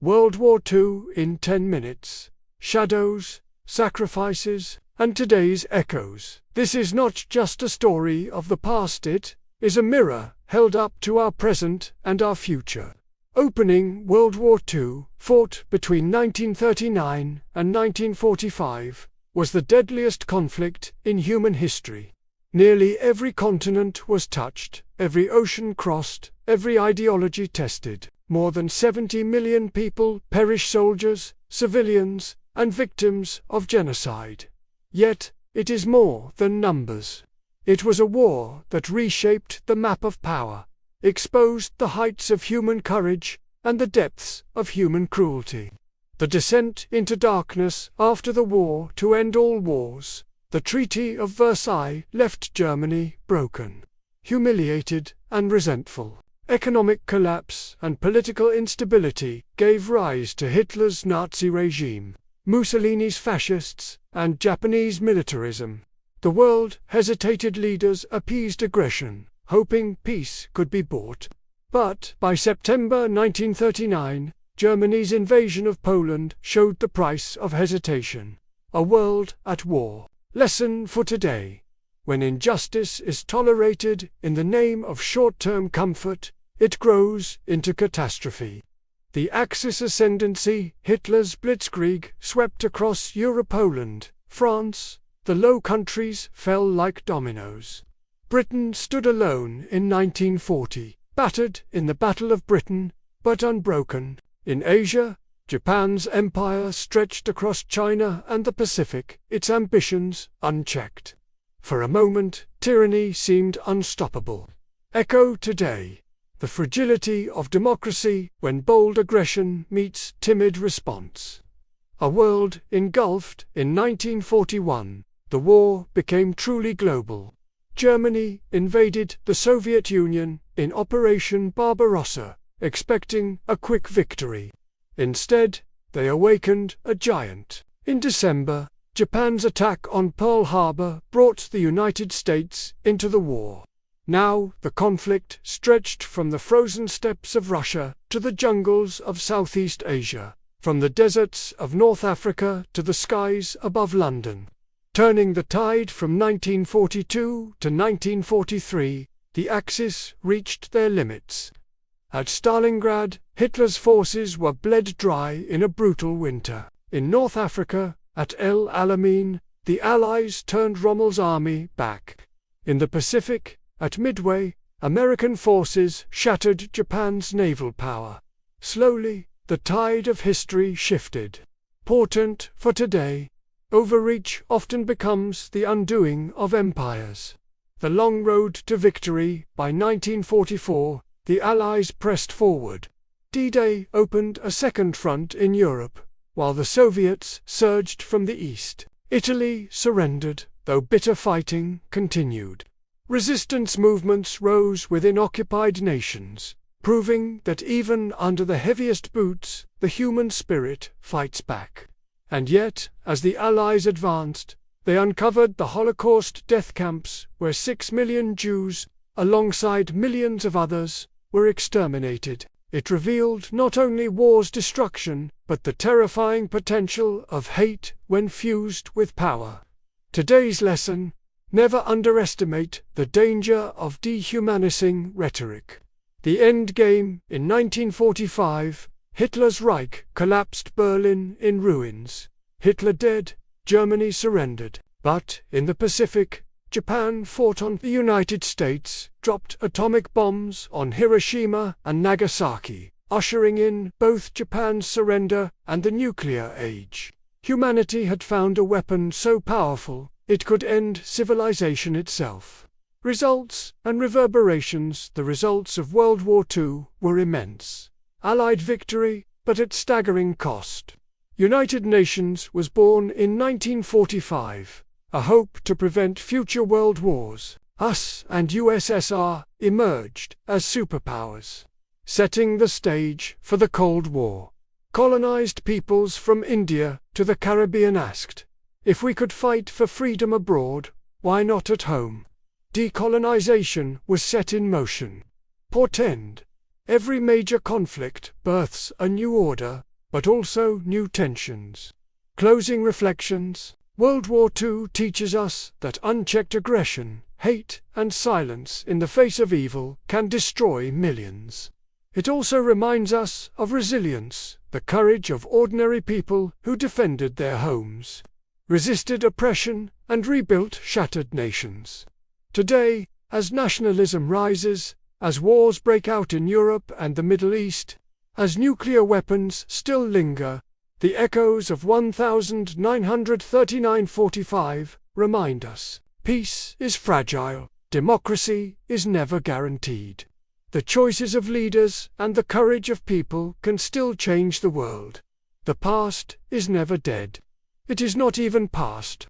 World War II in 10 minutes. Shadows, sacrifices, and today's echoes. This is not just a story of the past, it is a mirror held up to our present and our future. Opening World War II, fought between 1939 and 1945, was the deadliest conflict in human history. Nearly every continent was touched, every ocean crossed, every ideology tested. More than 70 million people perished, soldiers, civilians, and victims of genocide. Yet, it is more than numbers. It was a war that reshaped the map of power, exposed the heights of human courage and the depths of human cruelty. The descent into darkness after the war to end all wars. The Treaty of Versailles left Germany broken, humiliated, and resentful. Economic collapse and political instability gave rise to Hitler's Nazi regime, Mussolini's fascists, and Japanese militarism. The world hesitated, leaders appeased aggression, hoping peace could be bought. But by September 1939, Germany's invasion of Poland showed the price of hesitation. A world at war. Lesson for today. When injustice is tolerated in the name of short-term comfort, it grows into catastrophe. The Axis ascendancy, Hitler's blitzkrieg, swept across Europe, Poland, France. The Low Countries fell like dominoes. Britain stood alone in 1940, battered in the Battle of Britain, but unbroken. In Asia, Japan's empire stretched across China and the Pacific, its ambitions unchecked. For a moment, tyranny seemed unstoppable. Echo today. The fragility of democracy when bold aggression meets timid response. A world engulfed in 1941, the war became truly global. Germany invaded the Soviet Union in Operation Barbarossa, expecting a quick victory. Instead, they awakened a giant. In December, Japan's attack on Pearl Harbor brought the United States into the war. Now the conflict stretched from the frozen steppes of Russia to the jungles of Southeast Asia, from the deserts of North Africa to the skies above London. Turning the tide from 1942 to 1943, the Axis reached their limits. At Stalingrad, Hitler's forces were bled dry in a brutal winter. In North Africa, at El Alamein, the Allies turned Rommel's army back. In the Pacific, at Midway, American forces shattered Japan's naval power. Slowly, the tide of history shifted. Portent for today. Overreach often becomes the undoing of empires. The long road to victory. By 1944, the Allies pressed forward. D-Day opened a second front in Europe, while the Soviets surged from the east. Italy surrendered, though bitter fighting continued. Resistance movements rose within occupied nations, proving that even under the heaviest boots, the human spirit fights back. And yet, as the Allies advanced, they uncovered the Holocaust death camps where 6 million Jews, alongside millions of others, were exterminated. It revealed not only war's destruction, but the terrifying potential of hate when fused with power. Today's lesson: never underestimate the danger of dehumanizing rhetoric. The end game. In 1945, Hitler's Reich collapsed, Berlin in ruins. Hitler dead, Germany surrendered. But in the Pacific, Japan fought on. The United States dropped atomic bombs on Hiroshima and Nagasaki, ushering in both Japan's surrender and the nuclear age. Humanity had found a weapon so powerful, it could end civilization itself. Results and reverberations. The results of World War II were immense. Allied victory, but at staggering cost. United Nations was born in 1945, a hope to prevent future world wars. US and USSR emerged as superpowers, setting the stage for the Cold War. Colonized peoples from India to the Caribbean asked, if we could fight for freedom abroad, why not at home? Decolonization was set in motion. Portend: every major conflict births a new order, but also new tensions. Closing reflections. World War II teaches us that unchecked aggression, hate, and silence in the face of evil can destroy millions. It also reminds us of resilience, the courage of ordinary people who defended their homes, resisted oppression, and rebuilt shattered nations. Today, as nationalism rises, as wars break out in Europe and the Middle East, as nuclear weapons still linger, the echoes of 1939-45 remind us, peace is fragile, democracy is never guaranteed. The choices of leaders and the courage of people can still change the world. The past is never dead. It is not even past,